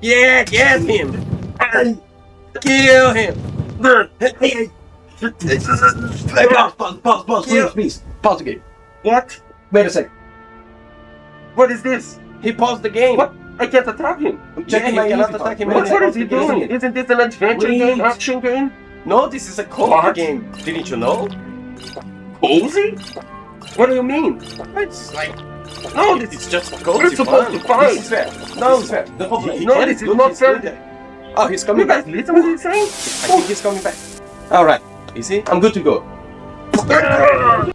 Yeah, get him! Kill him! Pause, please. Pause the game. What? Wait a second. What is this? He paused the game. What? I can't attack him. I'm checking my cannot easy attack him. part. What is he doing? Isn't this an adventure game, action game? No, this is a cozy game. Didn't you know? Cozy? What do you mean? It's like... No, It's just cozy we're supposed to fight. This is fair. No, it's fair. No, this is not fair. Oh, he's You coming guys back. listen to what he's saying? I think he's coming back. Alright. You see? I'm good to go.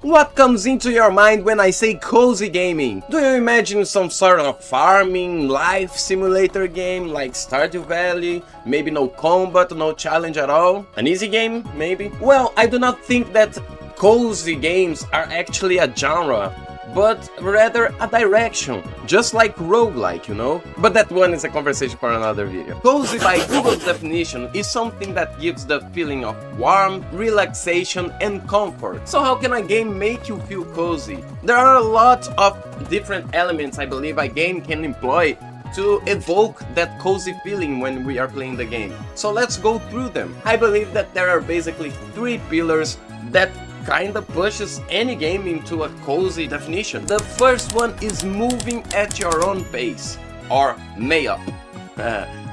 What comes into your mind when I say cozy gaming? Do you imagine some sort of farming, life simulator game like Stardew Valley? Maybe no combat, no challenge at all? An easy game, maybe? Well, I do not think that cozy games are actually a genre, but rather a direction, just like roguelike, you know? But that one is a conversation for another video. Cozy by Google's definition is something that gives the feeling of warmth, relaxation and comfort. So how can a game make you feel cozy? There are a lot of different elements I believe a game can employ to evoke that cozy feeling when we are playing the game. So let's go through them. I believe that there are basically 3 pillars that kinda pushes any game into a cozy definition. The first one is moving at your own pace, or MAYOP.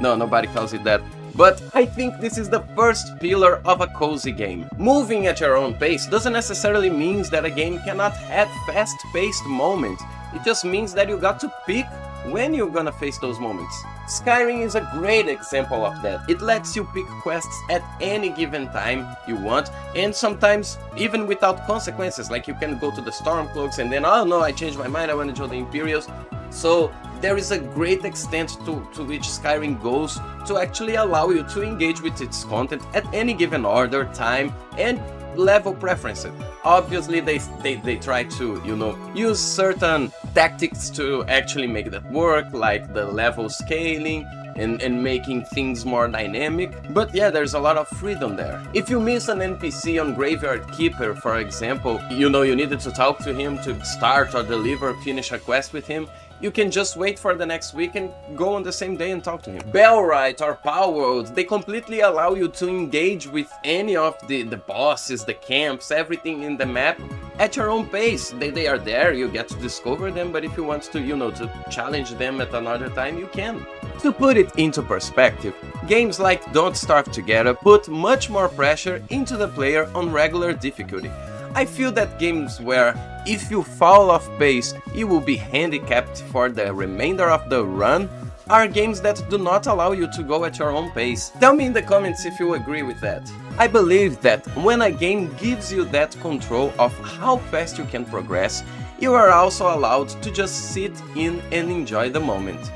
No, nobody calls it that. But I think this is the first pillar of a cozy game. Moving at your own pace doesn't necessarily mean that a game cannot have fast-paced moments. It just means that you got to pick when you're gonna face those moments. Skyrim is a great example of that. It lets you pick quests at any given time you want, and sometimes even without consequences, like you can go to the Stormcloaks and then, oh no, I changed my mind, I want to join the Imperials. So there is a great extent to which Skyrim goes to actually allow you to engage with its content at any given order, time, and level preferences. Obviously they try to, you know, use certain tactics to actually make that work, like the level scaling and making things more dynamic. But yeah, there's a lot of freedom there. If you miss an NPC on Graveyard Keeper, for example, you know you needed to talk to him to start or deliver, finish a quest with him, you can just wait for the next week and go on the same day and talk to him. Bellwright or Palworld, they completely allow you to engage with any of the bosses, the camps, everything in the map at your own pace. They are there, you get to discover them, but if you want to, you know, to challenge them at another time, you can. To put it into perspective, games like Don't Starve Together put much more pressure into the player on regular difficulty. I feel that games where if you fall off pace you will be handicapped for the remainder of the run are games that do not allow you to go at your own pace. Tell me in the comments if you agree with that. I believe that when a game gives you that control of how fast you can progress, you are also allowed to just sit in and enjoy the moment.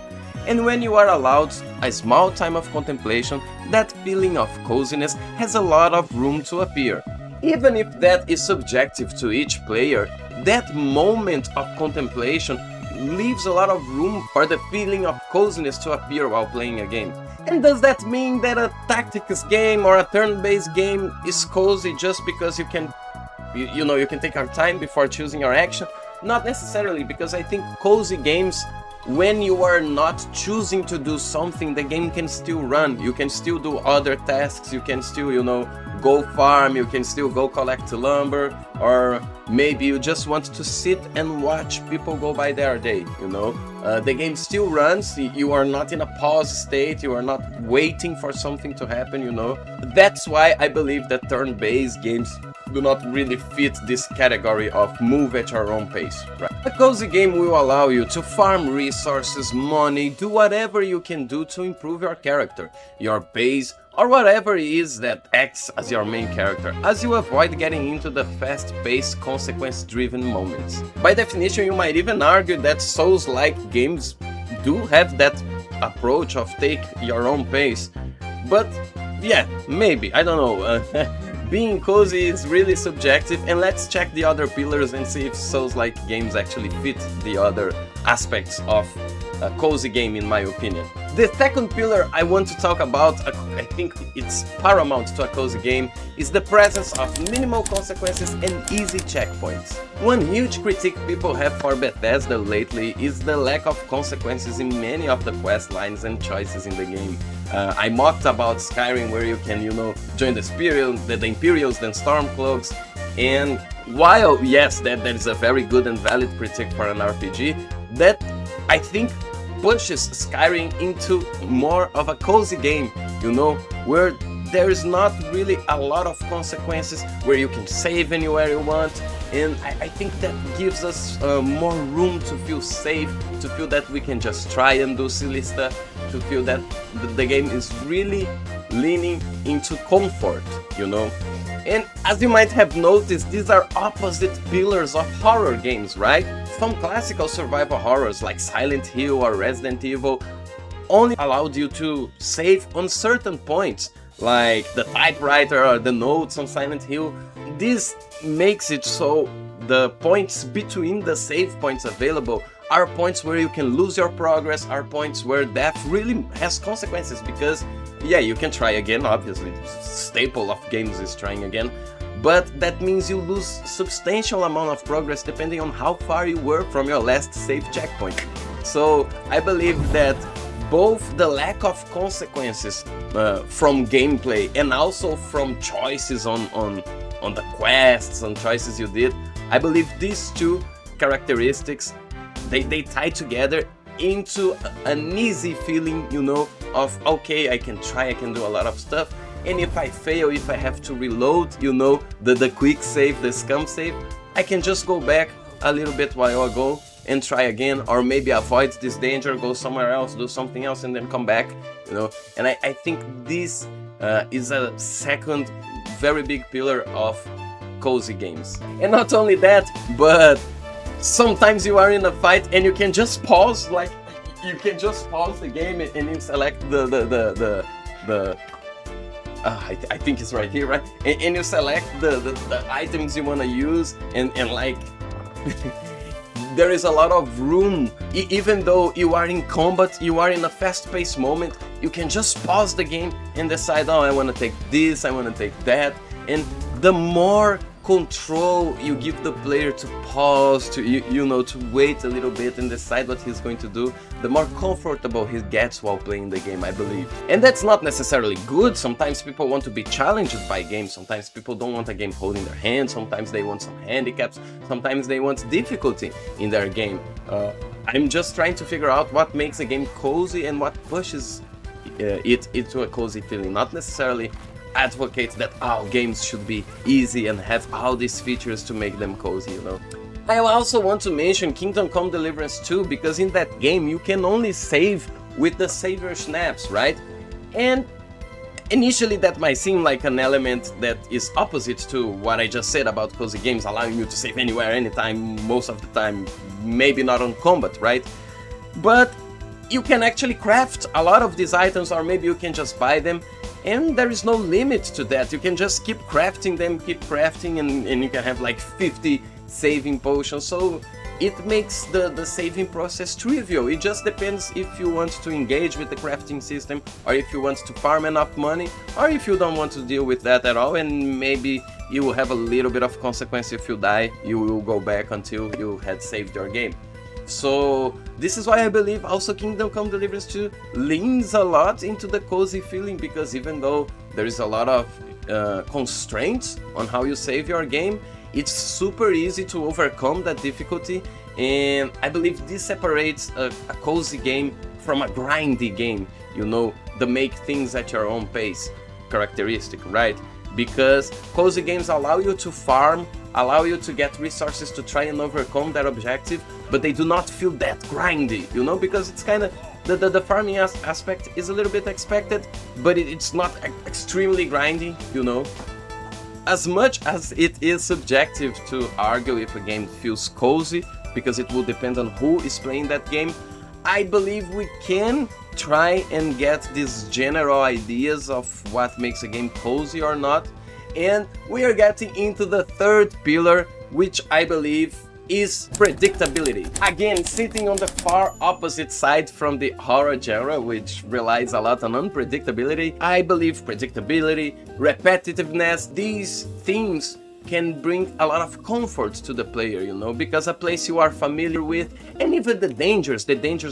And when you are allowed a small time of contemplation, that feeling of coziness has a lot of room to appear. Even if that is subjective to each player, that moment of contemplation leaves a lot of room for the feeling of coziness to appear while playing a game. And does that mean that a tactics game or a turn-based game is cozy just because you can, you know, you can take your time before choosing your action? Not necessarily, because I think cozy games, when you are not choosing to do something, the game can still run. You can still do other tasks, you can still, you know, go farm, you can still go collect lumber, or maybe you just want to sit and watch people go by their day, you know. The game still runs, you are not in a pause state, you are not waiting for something to happen, you know. That's why I believe that turn-based games do not really fit this category of move at your own pace, right? A cozy game will allow you to farm resources, money, do whatever you can do to improve your character, your base, or whatever it is that acts as your main character, as you avoid getting into the fast-paced, consequence-driven moments. By definition, you might even argue that Souls-like games do have that approach of take your own pace, but yeah, maybe, I don't know. Being cozy is really subjective, and let's check the other pillars and see if Souls-like games actually fit the other aspects of a cozy game in my opinion. The second pillar I want to talk about, I think it's paramount to a cozy game, is the presence of minimal consequences and easy checkpoints. One huge critique people have for Bethesda lately is the lack of consequences in many of the quest lines and choices in the game. I mocked about Skyrim, where you can, join the Imperials, then Stormcloaks, and while yes, that is a very good and valid critique for an RPG, that I think pushes Skyrim into more of a cozy game, where there is not really a lot of consequences, where you can save anywhere you want, and I think that gives us more room to feel safe, to feel that we can just try and do silly stuff, to feel that the game is really leaning into comfort, And as you might have noticed, these are opposite pillars of horror games, right? Some classical survival horrors like Silent Hill or Resident Evil only allowed you to save on certain points, like the typewriter or the notes on Silent Hill. This makes it so the points between the save points available are points where you can lose your progress, are points where death really has consequences, because yeah, you can try again, obviously, staple of games is trying again, but that means you lose substantial amount of progress depending on how far you were from your last save checkpoint. So I believe that both the lack of consequences from gameplay and also from choices on the quests and choices you did, I believe these two characteristics, they tie together into an easy feeling, of okay, I can try, I can do a lot of stuff, and if I fail, if I have to reload, the quick save, the scum save, I can just go back a little bit while ago and try again, or maybe avoid this danger, go somewhere else, do something else, and then come back, And I think this is a second very big pillar of cozy games. And not only that, but sometimes you are in a fight and you can just pause, like you can just pause the game and you select I think it's right here, right? And you select the items you want to use, and like there is a lot of room. Even though you are in combat, you are in a fast-paced moment, you can just pause the game and decide, oh, I want to take this, I want to take that, and the more control you give the player to pause, to to wait a little bit and decide what he's going to do, the more comfortable he gets while playing the game, I believe. And that's not necessarily good. Sometimes people want to be challenged by games, sometimes people don't want a game holding their hand, sometimes they want some handicaps, sometimes they want difficulty in their game. I'm just trying to figure out what makes a game cozy and what pushes it into a cozy feeling, not necessarily advocate that all games should be easy and have all these features to make them cozy, I also want to mention Kingdom Come Deliverance 2, because in that game you can only save with the savior snaps, right? And initially that might seem like an element that is opposite to what I just said about cozy games, allowing you to save anywhere, anytime, most of the time, maybe not on combat, right? But you can actually craft a lot of these items, or maybe you can just buy them, and there is no limit to that. You can just keep crafting them, and you can have like 50 saving potions, so it makes the saving process trivial. It just depends if you want to engage with the crafting system, or if you want to farm enough money, or if you don't want to deal with that at all, and maybe you will have a little bit of consequence if you die. You will go back until you had saved your game. So this is why I believe also Kingdom Come Deliverance 2 leans a lot into the cozy feeling, because even though there is a lot of constraints on how you save your game, it's super easy to overcome that difficulty, and I believe this separates a cozy game from a grindy game, the make things at your own pace characteristic, right? Because cozy games allow you to farm, allow you to get resources to try and overcome that objective, but they do not feel that grindy, because it's kind of, the farming aspect is a little bit expected, but it's not extremely grindy, As much as it is subjective to argue if a game feels cozy, because it will depend on who is playing that game, I believe we can try and get these general ideas of what makes a game cozy or not. And we are getting into the third pillar, which I believe is predictability. Again, sitting on the far opposite side from the horror genre, which relies a lot on unpredictability, I believe predictability, repetitiveness, these themes can bring a lot of comfort to the player, you know, because a place you are familiar with, and even the dangers,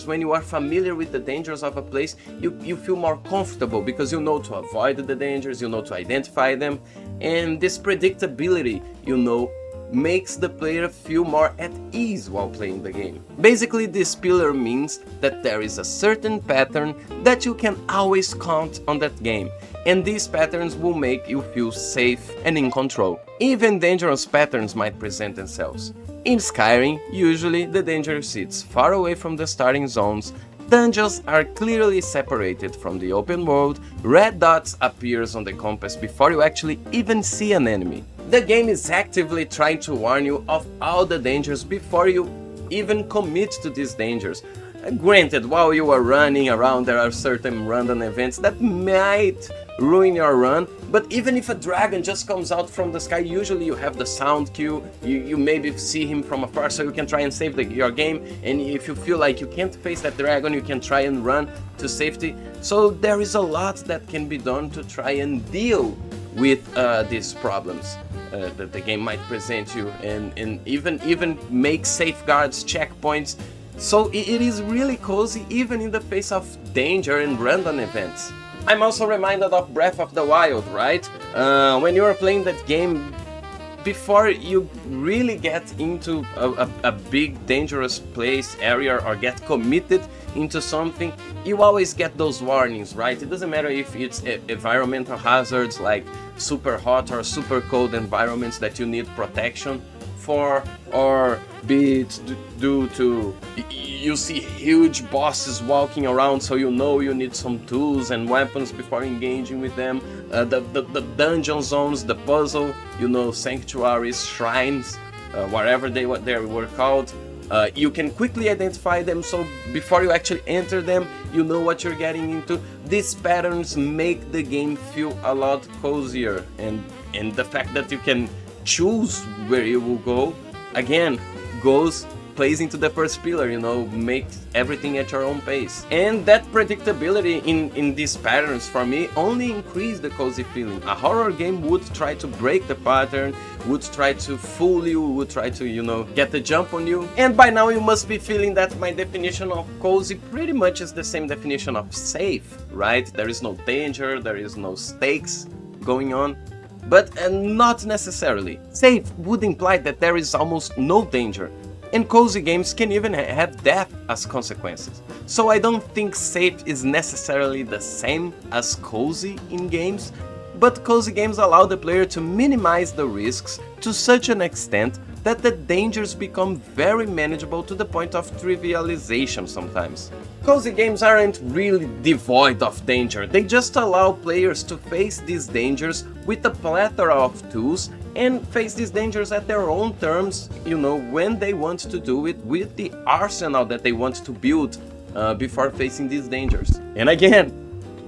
when you are familiar with the dangers of a place, you feel more comfortable because you know to avoid the dangers, you know to identify them, and this predictability, you know, makes the player feel more at ease while playing the game. Basically, this pillar means that there is a certain pattern that you can always count on that game, and these patterns will make you feel safe and in control. Even dangerous patterns might present themselves. In Skyrim, usually the danger sits far away from the starting zones, dungeons are clearly separated from the open world, red dots appears on the compass before you actually even see an enemy. The game is actively trying to warn you of all the dangers before you even commit to these dangers. Granted, while you are running around, there are certain random events that might ruin your run, but even if a dragon just comes out from the sky, usually you have the sound cue, you maybe see him from afar so you can try and save your game, and if you feel like you can't face that dragon, you can try and run to safety. So there is a lot that can be done to try and deal with these problems that the game might present you, and even make safeguards, checkpoints. So it is really cozy even in the face of danger and random events. I'm also reminded of Breath of the Wild, right? When you are playing that game, before you really get into a big dangerous place, area, or get committed into something, you always get those warnings, right? It doesn't matter if it's environmental hazards like super hot or super cold environments that you need protection for, or be it due to you see huge bosses walking around, so you know you need some tools and weapons before engaging with them. The dungeon zones, the puzzle, you know, sanctuaries, shrines, whatever they were called. You can quickly identify them, so before you actually enter them, you know what you're getting into. These patterns make the game feel a lot cozier, and the fact that you can choose where you will go, again, plays into the first pillar, you know, make everything at your own pace. And that predictability in these patterns, for me, only increase the cozy feeling. A horror game would try to break the pattern, would try to fool you, would try to, you know, get the jump on you. And by now you must be feeling that my definition of cozy pretty much is the same definition of safe, right? There is no danger, there is no stakes going on. But not necessarily. Safe would imply that there is almost no danger, and cozy games can even have death as consequences. So I don't think safe is necessarily the same as cozy in games, but cozy games allow the player to minimize the risks to such an extent that the dangers become very manageable to the point of trivialization sometimes. Cozy games aren't really devoid of danger, they just allow players to face these dangers with a plethora of tools and face these dangers at their own terms, you know, when they want to do it with the arsenal that they want to build before facing these dangers. And again,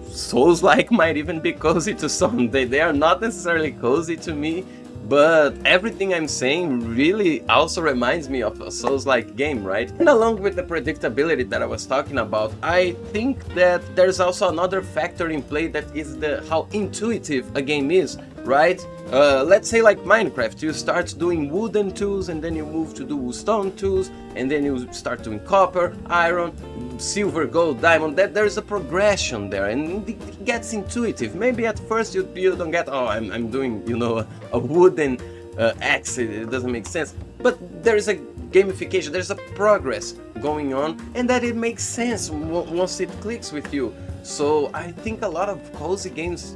Souls-like might even be cozy to some, they are not necessarily cozy to me, but everything I'm saying really also reminds me of a Souls-like game, right? And along with the predictability that I was talking about, I think that there's also another factor in play that is how intuitive a game is, right? Let's say like Minecraft, you start doing wooden tools and then you move to do stone tools, and then you start doing copper, iron, silver, gold, diamond. There's a progression there, and it gets intuitive. Maybe at first you don't get, oh, I'm doing, you know, a wooden axe, it doesn't make sense. But there is a gamification, there's a progress going on, and that it makes sense once it clicks with you. So I think a lot of cozy games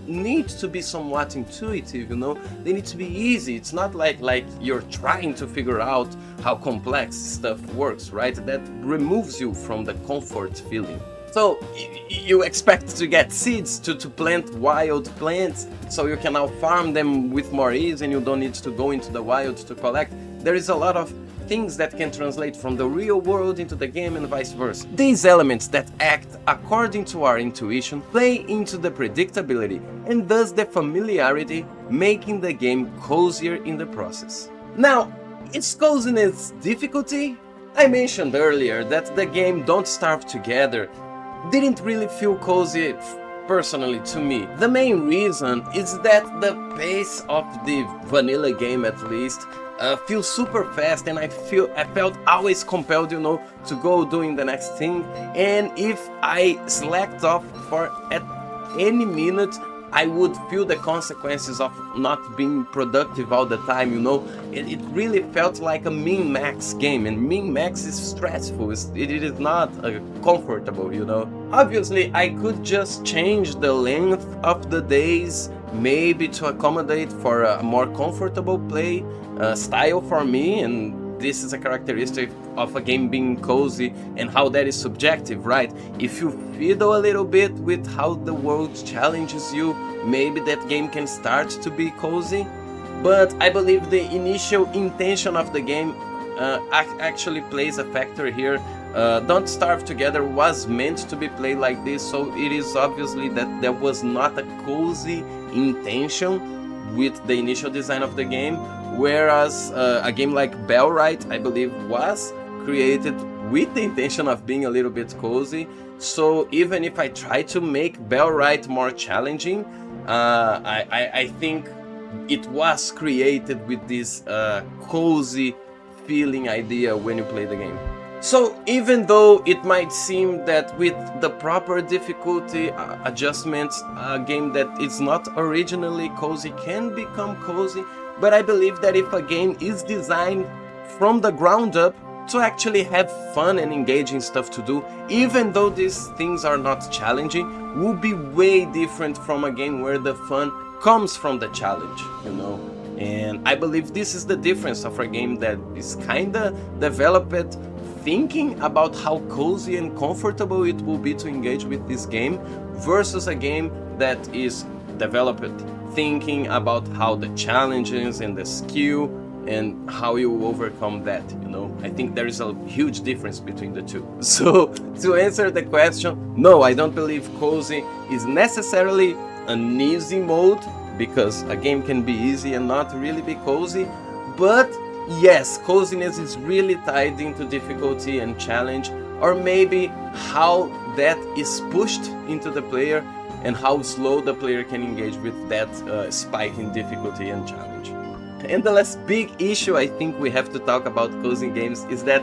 need to be somewhat intuitive, you know, they need to be easy. It's not like you're trying to figure out how complex stuff works, right? That removes you from the comfort feeling. So you expect to get seeds to plant wild plants so you can now farm them with more ease and you don't need to go into the wild to collect. There is a lot of things that can translate from the real world into the game and vice versa. These elements that act according to our intuition play into the predictability and thus the familiarity, making the game cozier in the process. Now, Its coziness difficulty? I mentioned earlier that the game Don't Starve Together didn't really feel cozy personally to me. The main reason is that the pace of the vanilla game, at least, feels super fast, and I felt always compelled, to go doing the next thing. And if I slacked off for at any minute, I would feel the consequences of not being productive all the time, It really felt like a min-max game, and min-max is stressful, it is not comfortable, Obviously, I could just change the length of the days, maybe to accommodate for a more comfortable play style for me, and this is a characteristic of a game being cozy and how that is subjective, right? If you fiddle a little bit with how the world challenges you, maybe that game can start to be cozy. But I believe the initial intention of the game actually plays a factor here. Don't Starve Together was meant to be played like this, so it is obviously that there was not a cozy intention with the initial design of the game, whereas a game like Bellwright, I believe, was created with the intention of being a little bit cozy. So even if I try to make Bellwright more challenging, I think it was created with this cozy feeling idea when you play the game. So even though it might seem that with the proper difficulty adjustments, a game that is not originally cozy can become cozy, but I believe that if a game is designed from the ground up to actually have fun and engaging stuff to do, even though these things are not challenging, will be way different from a game where the fun comes from the challenge, And I believe this is the difference of a game that is kinda developed thinking about how cozy and comfortable it will be to engage with this game, versus a game that is developed thinking about how the challenges and the skill and how you overcome that, I think there is a huge difference between the two. So to answer the question, no, I don't believe cozy is necessarily an easy mode, because a game can be easy and not really be cozy, but yes, coziness is really tied into difficulty and challenge, or maybe how that is pushed into the player and how slow the player can engage with that spike in difficulty and challenge. And the last big issue I think we have to talk about cozy games is that,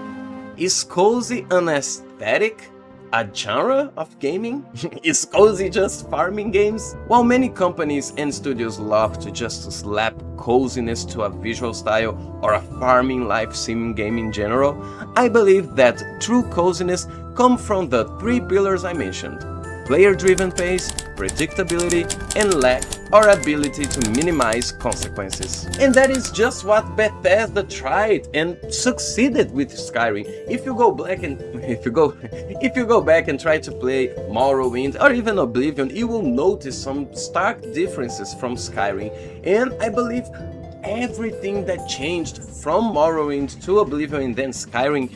is cozy an aesthetic? A genre of gaming? Is cozy just farming games? While many companies and studios love to just slap coziness to a visual style or a farming life sim game in general, I believe that true coziness comes from the three pillars I mentioned: player-driven pace, predictability, and lack or ability to minimize consequences. And that is just what Bethesda tried and succeeded with Skyrim. If you go back and try to play Morrowind or even Oblivion, you will notice some stark differences from Skyrim. And I believe everything that changed from Morrowind to Oblivion and then Skyrim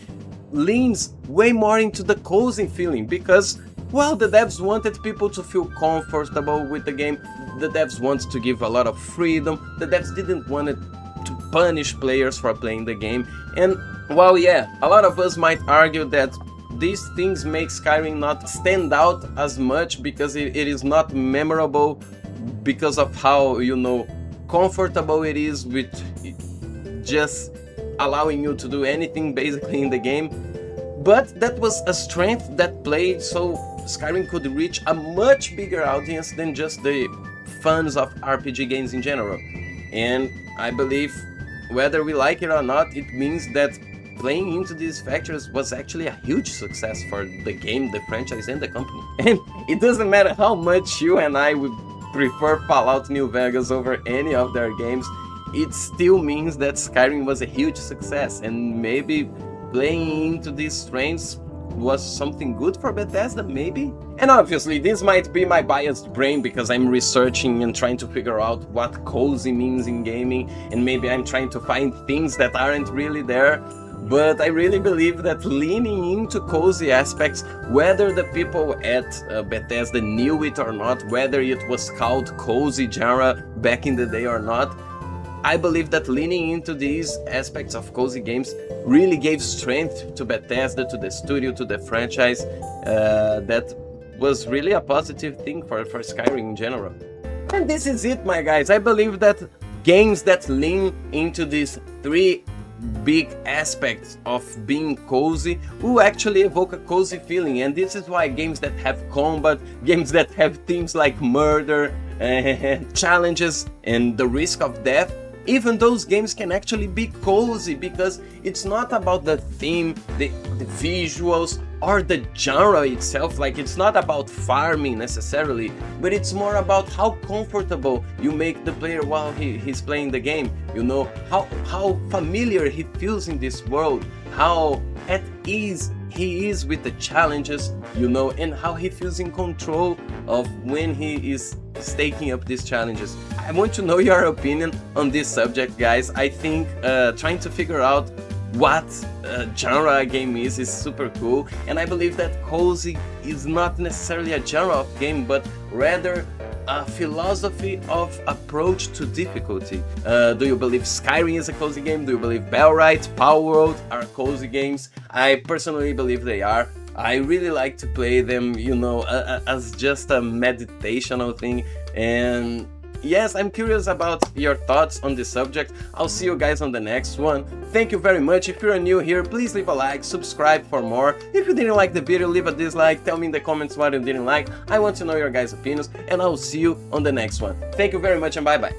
leans way more into the cozy feeling, because well, the devs wanted people to feel comfortable with the game, the devs wanted to give a lot of freedom, the devs didn't want to punish players for playing the game, and while yeah, a lot of us might argue that these things make Skyrim not stand out as much because it is not memorable because of how, comfortable it is with just allowing you to do anything basically in the game. But that was a strength that played so Skyrim could reach a much bigger audience than just the fans of RPG games in general. And I believe, whether we like it or not, it means that playing into these factors was actually a huge success for the game, the franchise, and the company. And it doesn't matter how much you and I would prefer Fallout New Vegas over any of their games, it still means that Skyrim was a huge success, and maybe playing into these strengths was something good for Bethesda, maybe? And obviously, this might be my biased brain because I'm researching and trying to figure out what cozy means in gaming, and maybe I'm trying to find things that aren't really there, but I really believe that leaning into cozy aspects, whether the people at Bethesda knew it or not, whether it was called cozy genre back in the day or not, I believe that leaning into these aspects of cozy games really gave strength to Bethesda, to the studio, to the franchise. That was really a positive thing for Skyrim in general. And this is it, my guys. I believe that games that lean into these three big aspects of being cozy will actually evoke a cozy feeling, and this is why games that have combat, games that have themes like murder, challenges, and the risk of death, even those games can actually be cozy, because it's not about the theme, the visuals, or the genre itself. Like, it's not about farming necessarily, but it's more about how comfortable you make the player while he's playing the game. You know, how familiar he feels in this world, how at ease he is with the challenges, you know, and how he feels in control of when he is taking up these challenges. I want to know your opinion on this subject, guys. I think trying to figure out what genre a game is super cool, and I believe that cozy is not necessarily a genre of game, but rather a philosophy of approach to difficulty. Do you believe Skyrim is a cozy game? Do you believe Bellwright, Palworld are cozy games? I personally believe they are. I really like to play them, you know, as just a meditational thing. And yes, I'm curious about your thoughts on this subject. I'll see you guys on the next one. Thank you very much. If you're new here, please leave a like, subscribe for more. If you didn't like the video, leave a dislike, tell me in the comments what you didn't like. I want to know your guys' opinions, and I'll see you on the next one. Thank you very much, and bye bye.